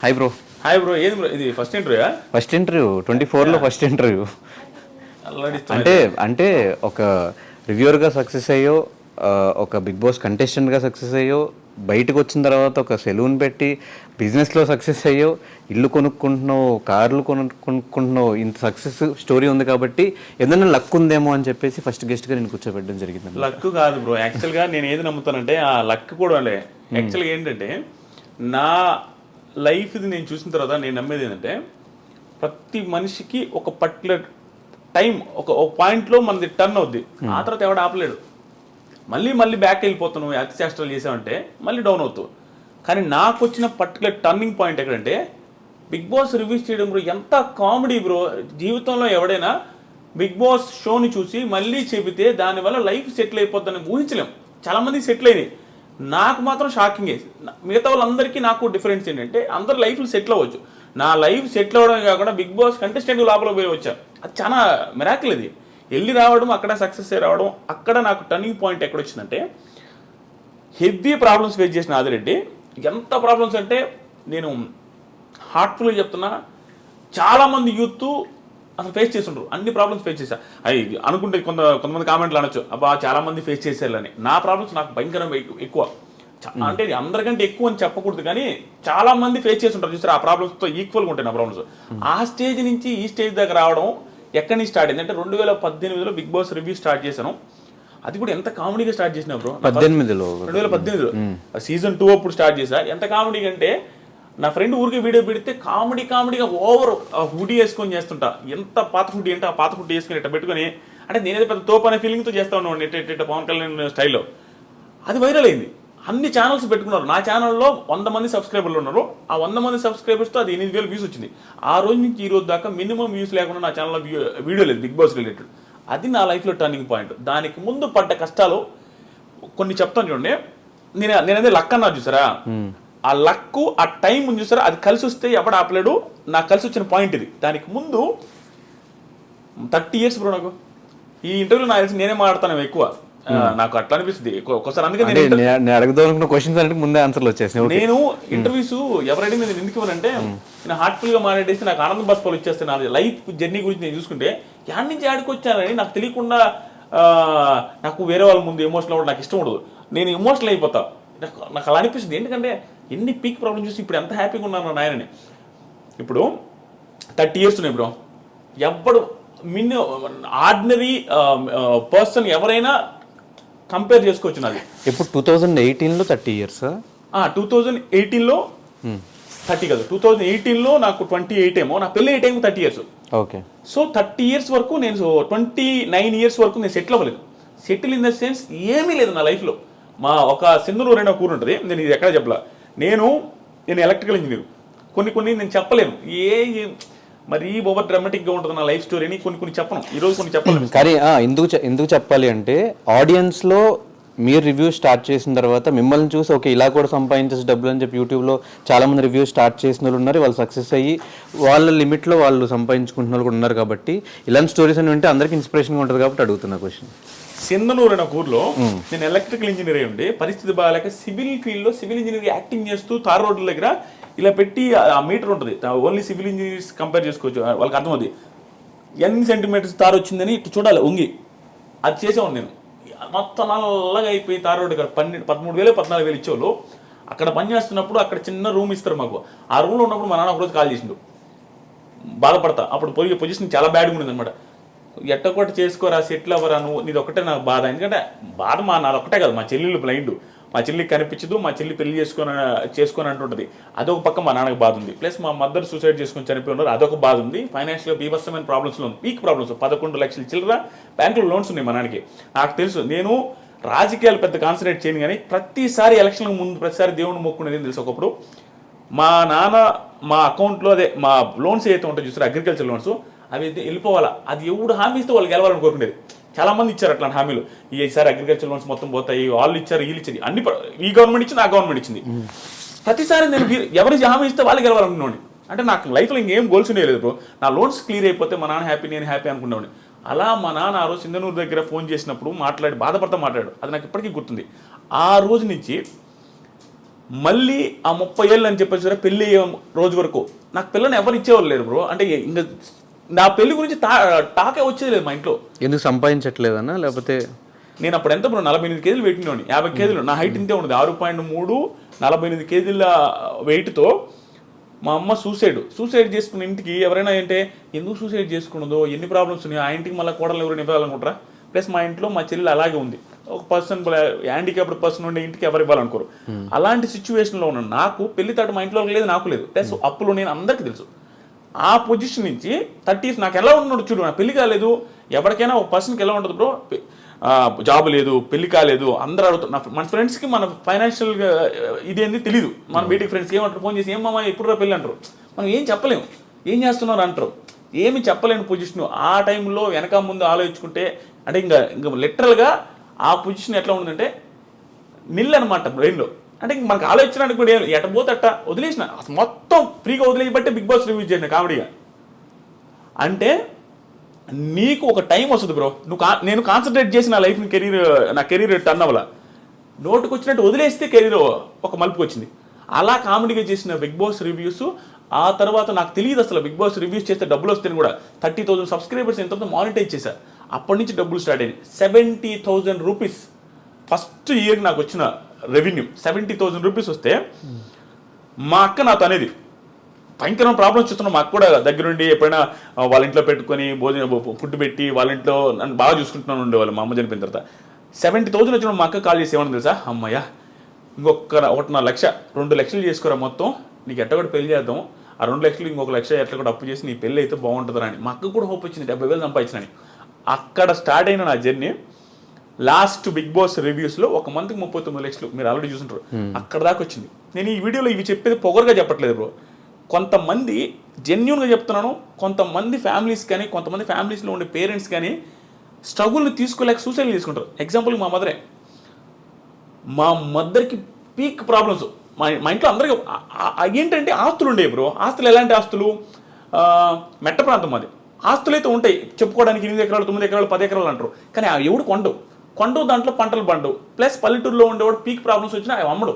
Hi bro. Hi bro. ఏది bro ఇది first interview? First interview 24లో ఫస్ట్ ఇంటర్వ్యూ. అంటే ఒక రివ్యూవర్గా సక్సెస్ అయ్యో, ఒక బిగ్ బాస్ కంటెస్టెంట్గా సక్సెస్ అయ్యో, బయటకు వచ్చిన తర్వాత ఒక సెలూన్ పెట్టి బిజినెస్లో సక్సెస్ అయ్యో, ఇల్లు కొనుక్కుంటున్నావు, కార్లు కొనుక్కుంటున్నావు, ఇంత సక్సెస్ స్టోరీ ఉంది కాబట్టి ఏదైనా లక్ ఉందేమో అని చెప్పేసి ఫస్ట్ గెస్ట్గా నేను కూర్చోబెట్టడం జరిగింది. లక్ కాదు బ్రో, యాక్చువల్గా నేను ఏది నమ్ముతానంటే ఆ లక్ కూడా యాక్చువల్గా ఏంటంటే నా లైఫ్ ఇది నేను చూసిన తర్వాత నేను నమ్మేది ఏంటంటే ప్రతి మనిషికి ఒక పర్టికులర్ టైం ఒక పాయింట్లో మనది టర్న్ అవుద్ది. ఆ తర్వాత ఎవడు ఆపలేడు. మళ్ళీ బ్యాక్ వెళ్ళిపోతావు, అతి చేష్టలు చేసావంటే మళ్ళీ డౌన్ అవుతావు. కానీ నాకు వచ్చిన పర్టికులర్ టర్నింగ్ పాయింట్ ఎక్కడంటే బిగ్ బాస్ రివ్యూస్ చేయడం బ్రో. ఎంత కామెడీ బ్రో. జీవితంలో ఎవడైనా బిగ్ బాస్ షోని చూసి మళ్ళీ చెబితే దానివల్ల లైఫ్ సెటిల్ అయిపోద్దని ఊహించలేం. చాలామంది సెటిల్ అయినాయి, నాకు మాత్రం షాకింగ్. మిగతా వాళ్ళందరికీ నాకు డిఫరెన్స్ ఏంటంటే అందరు లైఫ్లో సెటిల్ అవ్వచ్చు. నా లైఫ్ సెటిల్ అవ్వడమే కాకుండా బిగ్ బాస్ కంటెస్టెంట్ లోపల పోయి వచ్చా. అది చాలా మిరాకిల్. ఇది వెళ్ళి రావడం, అక్కడ సక్సెస్ అయ్యి రావడం. అక్కడ నాకు టర్నింగ్ పాయింట్ ఎక్కడ వచ్చిందంటే హెవీ ప్రాబ్లమ్స్ ఫేస్ చేసిన ఆదిరెడ్డి. ఎంత ప్రాబ్లమ్స్ అంటే నేను హార్ట్ఫుల్గా చెప్తున్నా, చాలామంది యూత్ అసలు ఫేస్ చేస్తుంటారు. అన్ని ప్రాబ్లమ్స్ ఫేస్ చేశా. అవి అనుకుంటే కొంతమంది కామెంట్లు అనొచ్చు, అబ్బా చాలామంది ఫేస్ చేసేయాలని. నా ప్రాబ్లమ్స్ నాకు భయంకరంగా ఎక్కువ. అంటే అందరికంటే ఎక్కువ అని చెప్పకూడదు, కానీ చాలా మంది ఫేస్ చేస్తుంటారు చూసారు. ఆ ప్రాబ్లమ్స్తో ఈక్వల్గా ఉంటాయి నా ప్రాబ్లమ్స్. ఆ స్టేజ్ నుంచి ఈ స్టేజ్ దగ్గర రావడం ఎక్కడి నుంచి స్టార్ట్ అయింది అంటే 2018లో బిగ్ బాస్ రివ్యూ స్టార్ట్ చేశాను. అది కూడా ఎంత కామెడీగా స్టార్ట్ చేసిన బ్రో. 2018లో సీజన్ 2 అప్పుడు స్టార్ట్ చేశా. ఎంత కామెడీ అంటే నా ఫ్రెండ్ ఊరికి వీడియో పెడితే కామెడీగా ఓవర్ హుడీ వేసుకొని చేస్తుంటా. ఎంత పాత హుడీ అంటే ఆ పాత హుడీ వేసుకొని ఇట్లా పెట్టుకొని, అంటే నేనేదో పెద్ద తోపు అనే ఫీలింగ్తో చేస్తా ఉన్నాను ఇట్ట పవన్ కళ్యాణ్ స్టైల్లో. అది వైరల్ అయింది. అన్ని ఛానల్స్ పెట్టుకున్నారు. నా ఛానల్లో 100 మంది సబ్స్క్రైబర్లు ఉన్నారు. ఆ 100 మంది సబ్స్క్రైబర్స్తో అది 8,000 వ్యూస్ వచ్చింది. ఆ రోజు నుంచి ఈ రోజు దాకా మినిమం వ్యూస్ లేకుండా నా ఛానల్లో వీడియో లేదు బిగ్ బాస్ రిలేటెడ్. అది నా లైఫ్లో టర్నింగ్ పాయింట్. దానికి ముందు పడ్డ కష్టాలు కొన్ని చెప్తాను చూడండి. నేనదే లక్ అన్నా చూసారా, ఆ లక్ ఆ టైం ఉంది చూసారా, అది కలిసి వస్తే ఎవడు ఆపలేడు. నాకు కలిసి వచ్చిన పాయింట్ ఇది. దానికి ముందు 30 ఇయర్స్ బ్రో. నాకు ఈ ఇంటర్వ్యూలో నాకు తెలిసి నేనే మాట్లాడతాను ఎక్కువ. నాకు అట్లా అనిపిస్తుంది ఒక్కోసారి. అందుకే నేను అడగదనుకున్న క్వశ్చన్స్ అంటే ముందే ఆన్సర్లు వచ్చేసాయి. నేను ఇంటర్వ్యూస్ ఎవరైనా నేను ఎందుకు ఇవ్వనంటే నేను హార్ట్ఫుల్గా మాట్లాడేసి నాకు ఆనందం బస్పాలు ఇచ్చేస్తే నా లైఫ్ జర్నీ గురించి నేను చూసుకుంటే యాడ్ నుంచి యాడికి వచ్చానని నాకు తెలియకుండా. నాకు వేరే వాళ్ళ ముందు ఎమోషనల్ అవ్వడం నాకు ఇష్టం ఉండదు. నేను ఎమోషనల్ అయిపోతా. నాకు అలా అనిపిస్తుంది. ఎందుకంటే ఎన్ని పీక్ ప్రాబ్లమ్ చూసి ఇప్పుడు ఎంత హ్యాపీగా ఉన్నాను నాయనని. ఇప్పుడు 30 ఇయర్స్ ఉన్నాయి బ్రో. ఎవ్వడు ఆర్డినరీ పర్సన్ ఎవరైనా కంపేర్ చేసుకోవచ్చు. నాది ఇప్పుడు 2018లో 30 ఇయర్స్. 2018లో 30 కాదు, 2018లో నాకు 28 ఏమో. నా పెళ్ళి 8 ఏమో 30 ఇయర్స్. ఓకే. సో 30 ఇయర్స్ వరకు నేను 29 ఇయర్స్ వరకు నేను సెటిల్ అవ్వలేదు. సెటిల్ ఇన్ ద సెన్స్ ఏమీ లేదు నా లైఫ్లో. మా ఒక సింధనూరు అనే ఊరు ఉంటుంది, నేను ఇది ఎక్కడ చెప్పలా. నేను ఎలక్ట్రికల్ ఇంజనీర్. కొన్ని నేను చెప్పలేను. మరి ఓవర్ డ్రామాటిక్గా ఉంటుంది నా లైఫ్ స్టోరీని. కొన్ని చెప్పను ఈరోజు, కొన్ని చెప్పలేను. కానీ ఎందుకు చెప్పాలి అంటే ఆడియన్స్లో మీరు రివ్యూ స్టార్ట్ చేసిన తర్వాత మిమ్మల్ని చూసి ఓకే ఇలా కూడా సంపాదించేసి డబ్బులు అని చెప్పి యూట్యూబ్లో చాలామంది రివ్యూ స్టార్ట్ చేసిన వాళ్ళు ఉన్నారు. వాళ్ళు సక్సెస్ అయ్యి వాళ్ళ లిమిట్లో వాళ్ళు సంపాదించుకుంటున్న వాళ్ళు కూడా ఉన్నారు. కాబట్టి ఇలాంటి స్టోరీస్ అని వింటే అందరికీ ఇన్స్పిరేషన్గా ఉంటుంది కాబట్టి అడుగుతున్న క్వశ్చన్. సింధనూరు అనే ఊర్లో నేను ఎలక్ట్రికల్ ఇంజనీర్ అయ్యి ఉండి పరిస్థితి బాగాలేక సివిల్ ఫీల్డ్లో సివిల్ ఇంజనీర్ యాక్టింగ్ చేస్తూ తార్ రోడ్ల దగ్గర ఇలా పెట్టి ఆ మీటర్ ఉంటుంది. ఓన్లీ సివిల్ ఇంజనీర్స్ కంపేర్ చేసుకోవచ్చు, వాళ్ళకి అర్థమవుతుంది. ఎన్ని సెంటీమీటర్స్ తారు వచ్చిందని ఇటు చూడాలి వంగి. అది చేసేవాడు నేను. మొత్తం నల్లగా అయిపోయి తార్ రోడ్డు ఇక్కడ 13,000 14,000 ఇచ్చేవాళ్ళు. అక్కడ పని చేస్తున్నప్పుడు అక్కడ చిన్న రూమ్ ఇస్తారు మాకు. ఆ రూమ్లో ఉన్నప్పుడు మా నాన్న ఒకరోజు కాల్ చేసిండు. బాధపడతా. అప్పుడు పోయే పొజిషన్ చాలా బ్యాడ్గా ఉండేది అనమాట. ఎట్టొకటి చేసుకోరా, సెటిల్ అవ్వరా, నువ్వు నీది ఒకటే నాకు బాధ. ఎందుకంటే బాధ నాది ఒకటే కాదు, మా చెల్లెళ్ళు బ్లైండ్. మా చెల్లికి కనిపించదు, మా చెల్లి పెళ్లి చేసుకొని అంటుంటుంది. అదొక పక్క మా నాన్నకి బాధ ఉంది. ప్లస్ మా మదర్ సూసైడ్ చేసుకొని చనిపోయి ఉన్నారు, అదొక బాధ ఉంది. ఫైనాన్షియల్గా బీభత్సమైన ప్రాబ్లమ్స్లో ఉంది. Peak problems. 11 లక్షల చిల్లర బ్యాంకులో లోన్స్ ఉన్నాయి మా నాన్నకి. నాకు తెలుసు. నేను రాజకీయాలు పెద్ద కాన్సన్ట్రేట్ చేయను, కానీ ప్రతిసారి ఎలక్షన్లకు ముందు ప్రతిసారి దేవుడిని మొక్కునేది తెలుసు. ఒకప్పుడు మా నాన్న మా అకౌంట్లో అదే మా లోన్స్ ఏదైతే ఉంటాయో చూసారు, అగ్రికల్చర్ లోన్స్, అవి వెళ్ళిపోవాలా. అది ఎవడు హామీ ఇస్తే వాళ్ళు గెలవాలని కోరుకునేది. చాలామంది ఇచ్చారు అట్లాంటి హామీలు. ఈసారి అగ్రికల్చర్ లోన్స్ మొత్తం పోతాయి, వాళ్ళు ఇచ్చారు, వీళ్ళు ఇచ్చింది, అన్ని ఈ గవర్నమెంట్ ఇచ్చింది, ఆ గవర్నమెంట్ ఇచ్చింది. ప్రతిసారి నేను ఎవరు హామీ ఇస్తే వాళ్ళు గెలవాలనుకునేవాడిని. అంటే నాకు లైఫ్లో ఇంకేం గోల్స్ ఉండేది బ్రో. నా లోన్స్ క్లియర్ అయిపోతే మా నాన్న హ్యాపీ, నేను హ్యాపీ అనుకునేవాడిని. అలా మా నాన్న ఆ రోజు సింధనూరు దగ్గర ఫోన్ చేసినప్పుడు మాట్లాడాడు. అది నాకు ఇప్పటికీ గుర్తుంది. ఆ రోజు నుంచి మళ్ళీ ఆ 30 ఏళ్ళు అని చెప్పేసి పెళ్ళి అయ్యే రోజు వరకు నాకు పిల్లని ఎవరు ఇచ్చేవాళ్ళు లేరు బ్రో. అంటే ఇంకా నా పెళ్లి గురించి టాకే వచ్చేది లేదు మా ఇంట్లో. ఎందుకు సంపాదించట్లేదన్నా లేకపోతే? నేను అప్పుడు ఎంత బ్రో 48 కేజీలు వెయిట్ ఉండేవాడిని, 50 కేజీలు నా హైట్ ఇంతే ఉండదు, 6.3, 48 కేజీల వెయిట్తో మా అమ్మ సూసైడ్ చేసుకున్న ఇంటికి ఎవరైనా అంటే ఎందుకు సూసైడ్ చేసుకున్నదో, ఎన్ని ప్రాబ్లమ్స్ ఉన్నాయో, ఆ ఇంటికి మళ్ళీ కోడలు ఎవరైనా ఇవ్వాలనుకుంటారా? ప్లస్ మా ఇంట్లో మా చెల్లెలు అలాగే ఉంది, ఒక పర్సన్ హ్యాండిక్యాప్డ్ పర్సన్ ఉండే ఇంటికి ఎవరు ఇవ్వాలనుకోరు. అలాంటి సిచ్యువేషన్లో ఉన్న నాకు పెళ్లి తాటు మా ఇంట్లో లేదు, నాకు లేదు, ప్లస్ అప్పులు నేను అందరికీ తెలుసు. ఆ పొజిషన్ నుంచి 30s నాకు ఎలా ఉన్నాడు చూడు, నా పెళ్లి కాలేదు. ఎవరికైనా ఒక పర్సన్కి ఎలా ఉంటుంది బ్రో, జాబ్ లేదు, పెళ్లి కాలేదు, అందరూ అడుగుతారు. మన ఫ్రెండ్స్కి మన ఫైనాన్షియల్గా ఇదేంది తెలీదు. మన బయటికి ఫ్రెండ్స్కి ఏమంటారు, ఫోన్ చేసి ఏమమ్మా ఎప్పుడు పెళ్ళి అంటారు. మనం ఏం చెప్పలేము, ఏం చేస్తున్నారు అంటారు, ఏమి చెప్పలేని పొజిషన్. ఆ టైంలో వెనక ముందు ఆలోచించుకుంటే అంటే ఇంకా లిటరల్గా ఆ పొజిషన్ ఎట్లా ఉందంటే నిల్ అనమాట బ్రెయిన్లో. అంటే ఇంక మనకు ఆలోచించడానికి కూడా ఏం ఎట్టబోతే అట్ట వదిలేసిన, అసలు మొత్తం ఫ్రీగా వదిలేయబట్టే బిగ్ బాస్ రివ్యూ చేసిన కామెడీగా. అంటే నీకు ఒక టైం వస్తుంది బ్రో, నేను కాన్సన్ట్రేట్ చేసి నా లైఫ్ని నా కెరీర్ టర్న్ అవ్వాల, నోటుకు వచ్చినట్టు వదిలేస్తే కెరీర్ ఒక మలుపుకి వచ్చింది. అలా కామెడీగా చేసిన బిగ్ బాస్ రివ్యూస్. ఆ తర్వాత నాకు తెలియదు అసలు బిగ్ బాస్ రివ్యూస్ చేస్తే డబ్బులు వస్తాయని కూడా. 30,000 సబ్స్క్రైబర్స్ ఎంతో మానిటైజ్ చేశా, అప్పటి నుంచి డబ్బులు స్టార్ట్ అయ్యాయి. 70,000 రూపీస్ ఫస్ట్ ఇయర్ నాకు వచ్చిన రెవెన్యూ. 70,000 రూపీస్ వస్తే మా అక్క నాతో అనేది భయంకరమైన ప్రాబ్లమ్స్ చూస్తున్నాం. మాకు కూడా దగ్గరుండి ఎప్పుడైనా వాళ్ళ ఇంట్లో పెట్టుకొని ఫుడ్ పెట్టి వాళ్ళ ఇంట్లో నన్ను బాగా చూసుకుంటున్నాను ఉండేవాళ్ళు. మా అమ్మ చనిపోయిన తర్వాత 70,000 వచ్చిన మా అక్క కాల్ చేసి ఏమన్నా తెలుసా, అమ్మయ్య ఇంకొక 1.5 లక్ష 2 లక్షలు చేసుకోరా మొత్తం, నీకు ఎట్ట కూడా పెళ్లి చేద్దాం, ఆ 2 లక్షలు ఇంకొక లక్ష ఎట్లా కూడా అప్పు చేసి నీ పెళ్ళి అయితే బాగుంటుందని అని మా అక్క కూడా హోప్ వచ్చింది. 70,000 సంపాదించినని. అక్కడ స్టార్ట్ అయిన నా జర్నీ లాస్ట్ బిగ్ బాస్ రివ్యూస్లో ఒక మంత్కి 39 లక్షలు మీరు ఆల్రెడీ చూసుంటారు, అక్కడ దాకా వచ్చింది. నేను ఈ వీడియోలో ఇవి చెప్పేది పొగరుగా చెప్పట్లేదు బ్రో. కొంతమంది జెన్యున్గా చెప్తున్నాను, కొంతమంది ఫ్యామిలీస్ కానీ కొంతమంది ఫ్యామిలీస్లో ఉండే పేరెంట్స్ కానీ స్ట్రగుల్ని తీసుకోలేక సూసైడ్ తీసుకుంటారు. ఎగ్జాంపుల్ మా మదర్కి పీక్ ప్రాబ్లమ్స్. మా ఇంట్లో అందరికీ ఏంటంటే ఆస్తులు ఉండేవి బ్రో. ఆస్తులు ఎలాంటి ఆస్తులు, మెట్ట ప్రాంతం అది. ఆస్తులు అయితే ఉంటాయి చెప్పుకోవడానికి, 8 ఎకరాలు 9 ఎకరాలు 10 ఎకరాలు అంటారు, కానీ అవి ఎవడు కొండవు దాంట్లో పంటలు పండవు. ప్లస్ పల్లెటూరులో ఉండేవాడు పీక్ ప్రాబ్లమ్స్ వచ్చినా అవి అమ్మడు.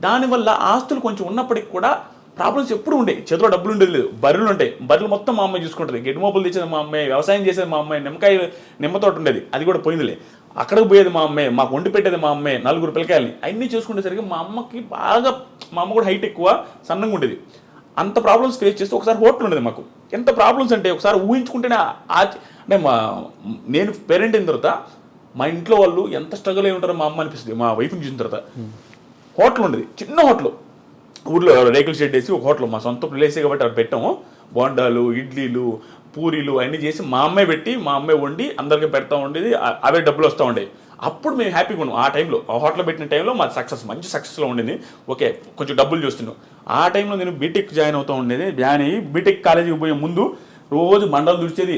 దానివల్ల ఆస్తులు కొంచెం ఉన్నప్పటికి కూడా ప్రాబ్లమ్స్ ఎప్పుడు ఉండేవి. చేతిలో డబ్బులు ఉండేది లేదు. బర్రెలు ఉంటాయి, బర్రెలు మొత్తం మా అమ్మాయి చూసుకుంటుంది. గడ్డి మోపులు తెచ్చేది మా అమ్మాయి, వ్యవసాయం చేసేది మా అమ్మాయి, నిమ్మతోట ఉండేది అది కూడా పోయిందిలే, అక్కడికి పోయేది మా అమ్మాయి, మాకు వండి పెట్టేది మా అమ్మాయి, 4 పిల్లకాయలని. అన్నీ చూసుకునేసరికి మా అమ్మకి బాగా, మా అమ్మ కూడా హైట్ ఎక్కువ, సన్నంగా ఉండేది. అంత ప్రాబ్లమ్స్ ఫేస్ చేస్తే ఒకసారి హోటల్ ఉండేది మాకు. ఎంత ప్రాబ్లమ్స్ అంటే ఒకసారి ఊహించుకుంటేనే అంటే నేను పేరెంట్ అయిన తర్వాత మా ఇంట్లో వాళ్ళు ఎంత స్ట్రగుల్ అయి ఉంటారో మా అమ్మ అనిపిస్తుంది. మా వైఫ్ని చూసిన తర్వాత హోటల్ ఉండేది, చిన్న హోటల్, ఊర్లో రేకుల షెడ్ వేసి ఒక హోటల్, మా సొంత ప్లేసే కాబట్టి అక్కడ పెట్టాము. బోండాలు, ఇడ్లీలు, పూరీలు అన్నీ చేసి మా అమ్మాయి పెట్టి మా అమ్మాయి వండి అందరికీ పెడతా ఉండేది. అవే డబ్బులు వస్తూ ఉండేవి. అప్పుడు మేము హ్యాపీగా ఉన్నాం. ఆ టైంలో ఆ హోటల్ పెట్టిన టైంలో మా మంచి సక్సెస్లో ఉండేది. ఓకే కొంచెం డబ్బులు చూస్తున్నాం. ఆ టైంలో నేను బీటెక్ జాయిన్ అవుతూ ఉండేది. జాయిన్ అయ్యి బీటెక్ కాలేజీకి పోయే ముందు రోజు మండలు దుడిచేది,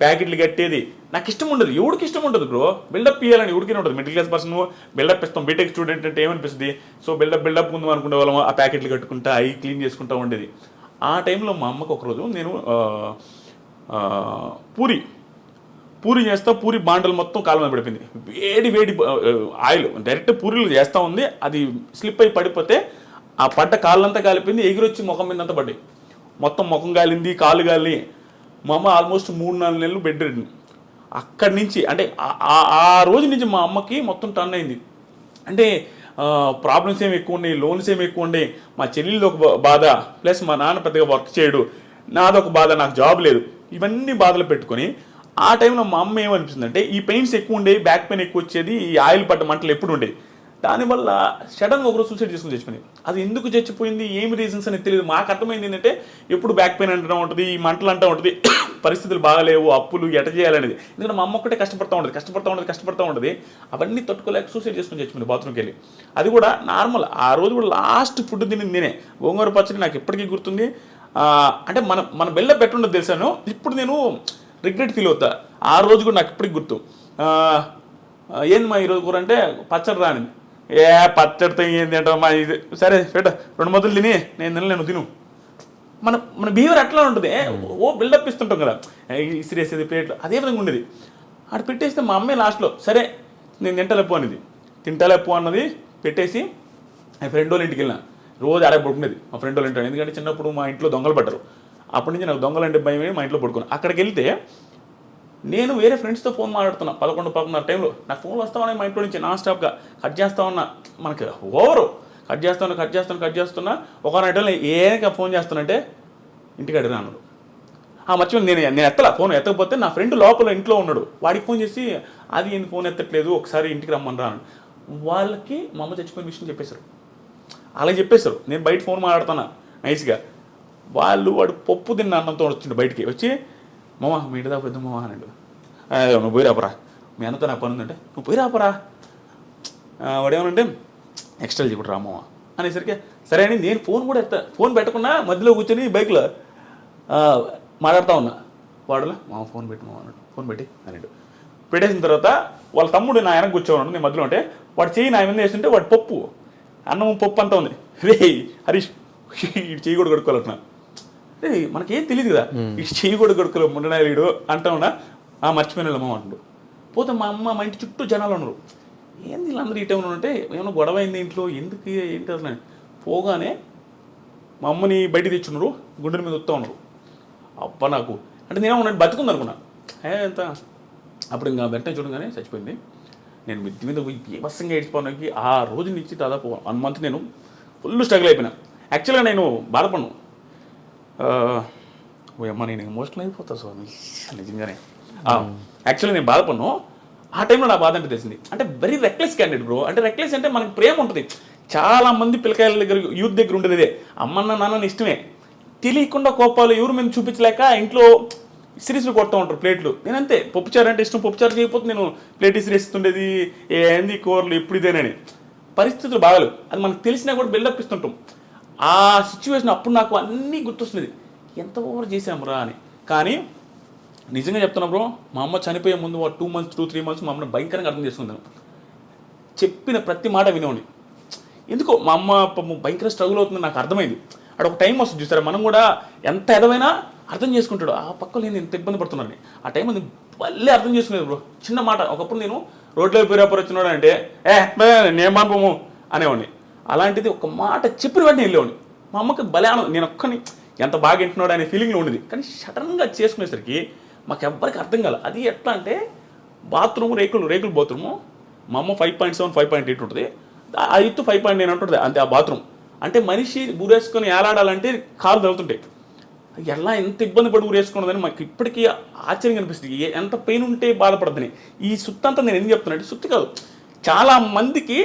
ప్యాకెట్లు కట్టేది. నాకు ఇష్టం ఉండదు, ఎవరికి ఇష్టం ఉంటుంది బ్రో. బిల్డప్ ఇవ్వాలని ఎవరికైనా ఉంటుంది. మిడిల్ క్లాస్ పర్సన్ బిల్డప్ ఇస్తాం. బీటెక్ స్టూడెంట్ అంటే ఏమనిపిస్తుంది, సో బిల్డప్ ముందు అనుకునే వాళ్ళం. ఆ ప్యాకెట్లు కట్టుకుంటా అవి క్లీన్ చేసుకుంటూ ఉండేది. ఆ టైంలో మా అమ్మకు ఒకరోజు నేను పూరి చేస్తా, పూరి బాండలు మొత్తం కాలం మీద పడిపోయింది. వేడి ఆయిల్ డైరెక్ట్ పూరీలు చేస్తూ ఉంది, అది స్లిప్ అయి పడిపోతే ఆ పడ్డ కాళ్ళంతా కాలిపోయింది, ఎగిరొచ్చి ముఖం మీద అంతా పడ్డాయి. మొత్తం ముఖం కాలింది, కాలు కాలి. మా అమ్మ ఆల్మోస్ట్ 3-4 నెలలు బెడ్ రెడ్. అక్కడి నుంచి అంటే ఆ రోజు నుంచి మా అమ్మకి మొత్తం టర్న్ అయింది. అంటే ప్రాబ్లమ్స్ ఏమి ఎక్కువ ఉన్నాయి, లోన్స్ ఏమి ఎక్కువ ఉన్నాయి, మా చెల్లెళ్ళు ఒక బాధ, ప్లస్ మా నాన్న పెద్దగా వర్క్ చేయడు, నాదొక బాధ, నాకు జాబ్ లేదు, ఇవన్నీ బాధలు పెట్టుకొని ఆ టైంలో మా అమ్మ ఏమనిపిస్తుందంటే ఈ పెయిన్స్ ఎక్కువ ఉండేవి, బ్యాక్ పెయిన్ ఎక్కువ వచ్చేది, ఈ ఆయిల్ పడ్డ మంటలు ఎప్పుడు ఉండేవి. దానివల్ల సడన్గా ఒకరోజు సూసైడ్ చేసుకుని చచ్చిపోయింది. అది ఎందుకు చచ్చిపోయింది, ఏమి రీజన్స్ అనేది తెలియదు. మాకు అర్థమైంది ఏంటంటే ఎప్పుడు బ్యాక్ పెయిన్ అంటూ ఉంటుంది, ఈ మంటలు అంటూ ఉంటుంది, పరిస్థితులు బాగాలేవు, అప్పులు ఎట చేయాలనేది. ఎందుకంటే మా అమ్మ ఒక్కటే కష్టపడుతూ ఉంటుంది. అవన్నీ తట్టుకోలేక సూసైడ్ చేసుకుని చచ్చిపోయింది బాత్రూమ్కి వెళ్ళి. అది కూడా నార్మల్. ఆ రోజు కూడా లాస్ట్ ఫుడ్ తినింది నేనే. గోంగూర పచ్చడి నాకు ఎప్పటికీ గుర్తుంది. అంటే మన బెల్ల పెట్టుండదు తెలిసాను. ఇప్పుడు నేను రిగ్రెట్ ఫీల్ అవుతా. ఆ రోజు కూడా నాకు ఇప్పటికి గుర్తు. ఏంది మా ఈరోజు కూర అంటే పచ్చడి రాని. పచ్చడితో ఏంది అంటే మా ఇది సరే పెట్ట 2 ముద్దలు తిని నేను తిను. మన బిహేవియర్ అట్లా ఉంటుంది. బిల్డప్ ఇస్తుంటాం కదా, ఇసిరేసేది ప్లేట్లు, అదే విధంగా ఉండేది. అక్కడ పెట్టేస్తే మా అమ్మాయి లాస్ట్లో సరే నేను తింటలేపు అన్నది పెట్టేసి మా ఫ్రెండ్ వాళ్ళ ఇంటికి వెళ్ళిన రోజు ఆడే పడుకునేది మా ఫ్రెండ్ వాళ్ళ ఇంట్లో, ఎందుకంటే చిన్నప్పుడు మా ఇంట్లో దొంగలు పడ్డారు, అప్పటి నుంచి నాకు దొంగలు అంటే భయం మా ఇంట్లో పడుకున్నాను. అక్కడికి వెళ్తే నేను వేరే ఫ్రెండ్స్తో ఫోన్ మాట్లాడుతున్నా 11-11 టైంలో, నాకు ఫోన్లు వస్తా ఉన్నాయి మా ఇంట్లో నుంచి నాన్ స్టాప్గా, కట్ చేస్తా ఉన్నా, మనకి ఓవరు కట్ చేస్తున్నా ఒక టైంలో ఏక ఫోన్ చేస్తానంటే ఇంటికి అడిగినా అన్నాడు. మర్చిపోయి నేను ఫోన్ ఎత్తకపోతే నా ఫ్రెండ్ లోపల ఇంట్లో ఉన్నాడు, వాడికి ఫోన్ చేసి అది ఏంది ఫోన్ ఎత్తట్లేదు ఒకసారి ఇంటికి రమ్మని రాను. వాళ్ళకి మా అమ్మ చచ్చిపోయిన విషయం చెప్పేశారు, అలా చెప్పేశారు. నేను బయట ఫోన్ మాట్లాడుతున్నా నైస్గా, వాడు పప్పు తిన్న అన్నంతో వచ్చిండు బయటికి వచ్చి, మామ మీ ఇంటి దాకా పెద్ద మామ అన్నాడు. నువ్వు పోయి రాపరా, మీ అన్నతో నాకు పని ఉందంటే నువ్వు పోయి రాపరా, వాడేమనంటే నెక్స్ట్ వెళ్ళి కూడా రామమ్మ అనేసరికి సరే అని నేను ఫోన్ కూడా ఫోన్ పెట్టకుండా మధ్యలో కూర్చొని బైక్లో మాట్లాడుతూ ఉన్నా. వాడులో మామ ఫోన్ పెట్టి మామ అన్నాడు, ఫోన్ పెట్టి అన్నాడు. పెట్టేసిన తర్వాత వాళ్ళ తమ్ముడు నా వెనక కూర్చోన్నాడు, నేను మధ్యలో ఉంటే వాడు చెయ్యి నా మీద వేస్తుంటే వాడు పప్పు అన్నం పప్పు అంతా ఉంది. రే హరీష్ ఇటు చెయ్యి కూడా కడుక్కోవాలన్నా, రే మనకేం తెలియదు కదా, ఇటు చెయ్యి కూడా కడుక్కోలేదు ముండనాయుడు అంటా ఉన్నా. మర్చిపోయిన అమ్మ అంటాడు. పోతే మా అమ్మ మా ఇంటి చుట్టూ జనాలు ఉన్నారు, ఏంది వీళ్ళందరూ ఈ టైంలో ఉంటే ఏమన్నా గొడవ అయింది ఇంట్లో ఎందుకు ఏంటి అసలు. పోగానే మా అమ్మని బయటికి తెచ్చున్నారు, గుండెల మీద వస్తూ ఉన్నారు. అబ్బా నాకు అంటే నేను ఉన్నాను బతుకుంది అనుకున్నా ఎంత. అప్పుడు ఇంకా వెంటనే చూడగానే చచ్చిపోయింది. నేను మిద్ది మీద బీభత్సంగా ఏడ్చిపోవడానికి ఆ రోజు నుంచి దాదాపు 1 మంత్ నేను ఫుల్ స్ట్రగుల్ అయిపోయినా. యాక్చువల్గా నేను బాధపడను, ఓ అమ్మ నేను ఎమోషనల్ అయిపోతా స్వామి నిజంగానే. యాక్చువల్గా నేను బాధపడను, ఆ టైంలో నా బాధ అంటే తెలిసింది. అంటే వెరీ రెక్లెస్ క్యాండిడేట్ బ్రో. అంటే రెక్లెస్ అంటే మనకి ప్రేమ ఉంటుంది, చాలా మంది పిల్లకాయల దగ్గర యూత్ దగ్గర ఉంటుంది ఇదే, అమ్మన్న నాన్నని ఇష్టమే, తెలియకుండా కోపాలు ఎవరు మీద చూపించలేక ఇంట్లో సిరీస్లు కొడుతూ ఉంటారు ప్లేట్లు. నేనంతే, పప్పుచారు అంటే ఇష్టం, పప్పుచారు చేయకపోతే నేను ప్లేట్ ఇసిరేస్తుండేది, ఏంది కూరలు ఎప్పుడు ఇదేనని. పరిస్థితులు బాగాలేవు, అది మనకు తెలిసినా కూడా బిల్డప్ ఇస్తుంటాం. ఆ సిచ్యువేషన్ అప్పుడు నాకు అన్నీ గుర్తొస్తుంది, ఎంత ఓవర్ చేసామురా అని. కానీ నిజంగా చెప్తున్నా బ్రో, మా అమ్మ చనిపోయే ముందు 2 months 2-3 months మా అమ్మని భయంకరంగా అర్థం చేసుకుంటాను. చెప్పిన ప్రతి మాట వినేవాడిని. ఎందుకో మా అమ్మ భయంకర స్ట్రగుల్ అవుతుంది నాకు అర్థమైంది. అక్కడ ఒక టైం వస్తుంది చూస్తారా, మనం కూడా ఎంత ఎదవైనా అర్థం చేసుకుంటాడు, ఆ పక్కన నేను ఎంత ఇబ్బంది పడుతున్నాను ఆ టైం అది మళ్ళీ అర్థం చేసుకునేది బ్రో. చిన్న మాట, ఒకప్పుడు నేను రోడ్లో పేరాపర్ వచ్చినాడు అంటే నేను పంపము అనేవాడిని. అలాంటిది ఒక మాట చెప్పిన వెంటనే వెళ్ళేవాడిని. మా అమ్మకి బలానం, నేను ఒక్కని ఎంత బాగా వింటున్నాడు అనే ఫీలింగ్లో ఉండేది. కానీ సడన్గా చేసుకునేసరికి మాకు ఎవ్వరికి అర్థం కాదు. అది ఎట్లా అంటే బాత్రూమ్ రేకులు బాత్రూము, మా అమ్మ 5.7 5.8 ఉంటుంది, ఆ ఎత్తు 5.9 ఉంటుంది అంతే ఆ బాత్రూమ్. అంటే మనిషి ఊరేసుకొని ఏలాడాలంటే కాలు తగులుతుంటాయి. ఎలా ఎంత ఇబ్బంది పడి ఊరేసుకున్నదని మాకు ఇప్పటికీ ఆశ్చర్యం కనిపిస్తుంది, ఎంత పెయిన్ ఉంటే బాధపడద్దని. ఈ సుత్తి అంతా నేను ఎందుకు చెప్తున్నా అంటే సుత్తి కాదు, చాలా మందికి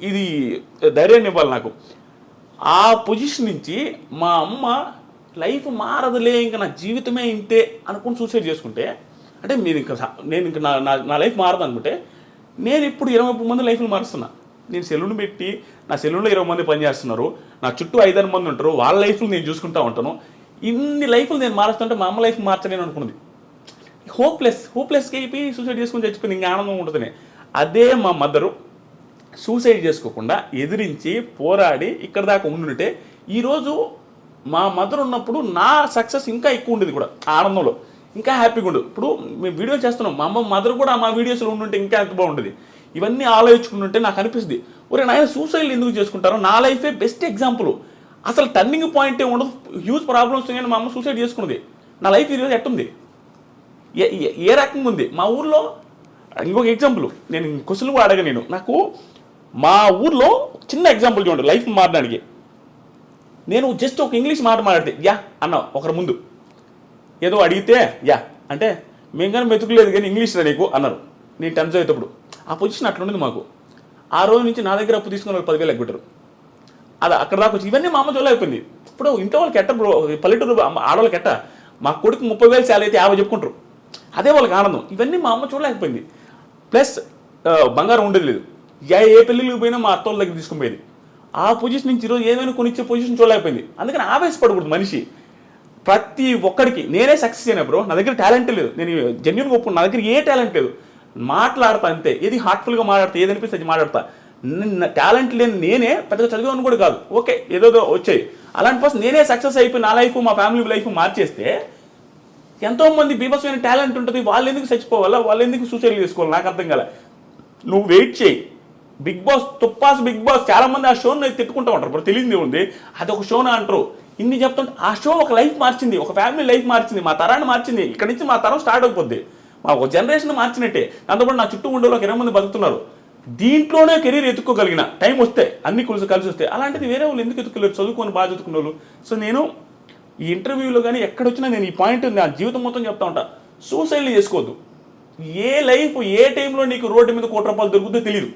ఇది ధైర్యాన్ని ఇవ్వాలి నాకు. ఆ పొజిషన్ నుంచి మా అమ్మ లైఫ్ మారదులే ఇంకా నా జీవితమే ఇంతే అనుకుని సూసైడ్ చేసుకుంటే, అంటే నేను ఇంకా నా లైఫ్ మారదు అనుకుంటే, నేను ఇప్పుడు 20 మంది లైఫ్లు మారుస్తున్నా. నేను సెలూన్ పెట్టి నా సెలూన్లో 20 మంది పనిచేస్తున్నారు, నా చుట్టూ 5-6 మంది ఉంటారు, వాళ్ళ లైఫ్లు నేను చూసుకుంటూ ఉంటాను. ఇన్ని లైఫ్లు నేను మారుస్తుంటే మా అమ్మ లైఫ్ మార్చలేను అనుకున్నది. హోప్లెస్గా అయిపోయి సూసైడ్ చేసుకుని చచ్చిపోయింది, ఇంకా ఆనందం ఉంటుంది. అదే మా మదరు సూసైడ్ చేసుకోకుండా ఎదిరించి పోరాడి ఇక్కడ దాకా ఉండుంటే ఈరోజు మా మదర్ ఉన్నప్పుడు నా సక్సెస్ ఇంకా ఎక్కువ ఉండేది కూడా, ఆనందంలో ఇంకా హ్యాపీగా ఉండదు. ఇప్పుడు మేము వీడియో చేస్తున్నాం, మా అమ్మ మదర్ కూడా మా వీడియోస్లో ఉండుంటే ఇంకా ఎంత బాగుంటుంది. ఇవన్నీ ఆలోచించుకుంటుంటే నాకు అనిపిస్తుంది, ఒరే నాయన సూసైడ్ ఎందుకు చేసుకుంటారో, నా లైఫే బెస్ట్ ఎగ్జాంపుల్. అసలు టర్నింగ్ పాయింట్ ఉండదు, హ్యూజ్ ప్రాబ్లమ్స్ కానీ మా అమ్మ సూసైడ్ చేసుకున్నది. నా లైఫ్ ఈరోజు ఎట్టుంది, ఏ రకంగా ఉంది. మా ఊర్లో ఇంకొక ఎగ్జాంపుల్, నేను క్వశ్చన్ కూడా అడగా, నాకు మా ఊర్లో చిన్న ఎగ్జాంపుల్ చూడండి లైఫ్ మారడానికి. నేను జస్ట్ ఒక ఇంగ్లీష్ మాట మాట్లాడితే యా అన్న ఒకరి ముందు ఏదో అడిగితే యా అంటే మేము కానీ మెతుకులేదు కానీ ఇంగ్లీష్ రా నీకు అన్నారు. నేను 10th చదివేటప్పుడు ఆ పొజిషన్ అట్లుండేది మాకు. ఆ రోజు నుంచి నా దగ్గర అప్పు తీసుకుని 10,000 ఎగ్గొట్టారు. అది అక్కడ దాకా వచ్చి ఇవన్నీ మా అమ్మ జోలు అయిపోయింది. ఇప్పుడు ఇంట్లో వాళ్ళకి ఎట్ట బ్రో, పల్లెటూరు ఆడవాళ్ళకి ఎట్ట, మా కొడుకు 30,000 శాలరీ అయితే 50 చెప్పుకుంటారు, అదే వాళ్ళకి ఆనందం. ఇవన్నీ మా అమ్మ చూడలేకపోయింది. ప్లస్ బంగారం ఉండేది లేదు, ఏ పెళ్ళిళ్ళకి పోయినా మా అత్త వాళ్ళ దగ్గర తీసుకుని పోయేది. ఆ పొజిషన్ నుంచి ఈరోజు ఏమైనా కొనిచ్చే పొజిషన్ చూడలేకపోయింది. అందుకని ఆవేశపడకూడదు మనిషి. ప్రతి ఒక్కడికి నేనే సక్సెస్ అయినా బ్రో, నా దగ్గర టాలెంట్ లేదు, నేను జెన్యూన్గా ఒప్పుకున్నా, నా దగ్గర ఏ టాలెంట్ లేదు, మాట్లాడతా అంతే, ఏది హార్ట్ఫుల్గా మాట్లాడతా, ఏది అనిపిస్తే అది మాట్లాడతా. టాలెంట్ లేని నేనే పెద్దగా చదివాను కూడా కాదు, ఓకే ఏదో వచ్చాయి. అలాంటి పర్సన్ నేనే సక్సెస్ అయిపోయి నా లైఫ్ మా ఫ్యామిలీ లైఫ్ మార్చేస్తే ఎంతోమంది బీభత్సమైన టాలెంట్ ఉంటుంది, వాళ్ళు ఎందుకు చచ్చిపోవాలా, వాళ్ళు ఎందుకు సూసైడ్ చేసుకోవాలి, నాకు అర్థం కాలే. నువ్వు వెయిట్ చేయి, బిగ్ బాస్ తుప్పాస్ బిగ్ బాస్ చాలా మంది ఆ షోని తిట్టుకుంటూ ఉంటారు, ఇప్పుడు తెలియదు ఉంది అది ఒక షోనా అంటారు. ఇన్ని చెప్తుంటే ఆ షో ఒక లైఫ్ మార్చింది, ఒక ఫ్యామిలీ లైఫ్ మార్చింది, మా తరాన్ని మార్చింది. ఇక్కడ నుంచి మా తరం స్టార్ట్ అయిపోద్ది, మా ఒక జనరేషన్ మార్చినట్టే. దాంతోపాటు నా చుట్టూ ఉండే ఒక 20 మంది బతుకుతున్నారు. దీంట్లోనే కెరీర్ ఎత్తుక్కోగలిగిన టైం వస్తే, అన్ని కలిసి వస్తే, అలాంటిది వేరే వాళ్ళు ఎందుకు ఎత్తుకోలేరు, చదువుకొని బాగా చదువుకున్న వాళ్ళు. సో నేను ఈ ఇంటర్వ్యూలో కానీ ఎక్కడొచ్చినా నేను ఈ పాయింట్ నా జీవితం మొత్తం చెప్తా ఉంటా, సూసైడ్లు చేసుకోవద్దు. ఏ లైఫ్ ఏ టైంలో నీకు రోడ్డు మీద ₹1 దొరుకుతుందో తెలియదు.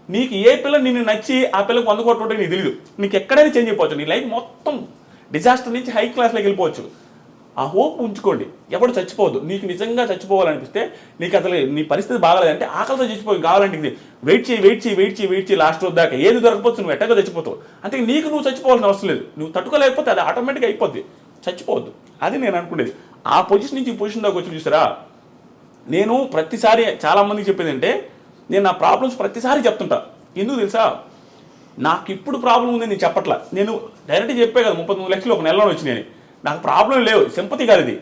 నీకు ఏ పిల్ల నిన్ను నచ్చి ఆ పిల్లకి 100 కోట్లు ఉంటే నీకు తెలియదు. నీకు ఎక్కడైనా చేంజ్ అయిపోవచ్చు, నీ లైఫ్ మొత్తం డిజాస్టర్ నుంచి హై క్లాస్లోకి వెళ్ళిపోవచ్చు. ఆ హోప్ ఉంచుకోండి, ఎవడు చచ్చిపోవద్దు. నీకు నిజంగా చచ్చిపోవాలనిపిస్తే, నీకు అసలు నీ పరిస్థితి బాగాలేదంటే ఆకలితో చచ్చిపోయి కావాలంటే ఇది వెయిట్ చేయి లాస్ట్ రోజు దాకా ఏది దొరకపోవచ్చు, నువ్వు ఎట్టగా చచ్చిపోతావు. అంటే నీకు నువ్వు చచ్చిపోవాల్సిన అవసరం లేదు, నువ్వు తట్టుకోలేకపోతే అది ఆటోమేటిక్గా అయిపోద్ది. చచ్చిపోవద్దు, అది నేను అనుకునేది. ఆ పొజిషన్ నుంచి ఈ పొజిషన్ దాకా వచ్చి చూసారా, నేను ప్రతిసారి చాలామందికి చెప్పేది అంటే, నేను నా ప్రాబ్లమ్స్ ప్రతిసారి చెప్తుంటా. ఎందుకు తెలుసా, నాకు ఇప్పుడు ప్రాబ్లం ఉంది నేను చెప్పట్లా. నేను డైరెక్ట్గా చెప్పే కదా 39 లక్షలు ఒక నెలలో వచ్చినాయి. నాకు ప్రాబ్లం లేవు, సింపతి కాదు ఇది.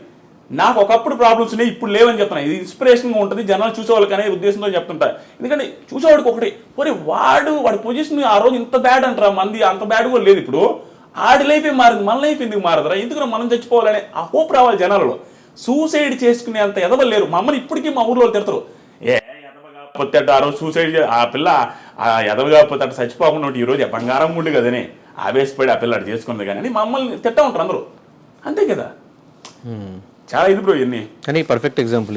నాకు ఒకప్పుడు ప్రాబ్లమ్స్ ఉన్నాయి, ఇప్పుడు లేవని చెప్తున్నా. ఇది ఇన్స్పిరేషన్గా ఉంటుంది, జనాలు చూసేవాళ్ళకి అనే ఉద్దేశంతో చెప్తుంటా. ఎందుకంటే చూసేవాడికి ఒకటి, పోనీ వాడి పొజిషన్ ఆ రోజు ఇంత బ్యాడ్ అంటారా, మంది అంత బ్యాడ్ కూడా లేదు. ఇప్పుడు ఆడి లైఫ్ ఏం మారింది, మన లైఫ్ ఎందుకు మారదురా, ఎందుకు మనం చచ్చిపోవాలనే ఆ హోప్ రావాలి జనాలలో. సూసైడ్ చేసుకునే అంత ఎదవలు లేరు. మా అమ్మని ఇప్పటికీ మా ఊర్లో తిడతారు, కాకపోతే ఆ రోజు సూసైడ్ ఆ పిల్ల ఆ ఎదవ కాకపోతే అట్లా చచ్చిపోకుండా ఉంటే ఈరోజు బంగారం ఉండు కదనే ఆవేశపడి ఆ పిల్ల అటు చేసుకుంది కానీ మమ్మల్ని తిట్టా ఉంటారు అందరూ. అంతే కదా, చాలా ఇది బ్రో ఇవన్నీ. కానీ పర్ఫెక్ట్ ఎగ్జాంపుల్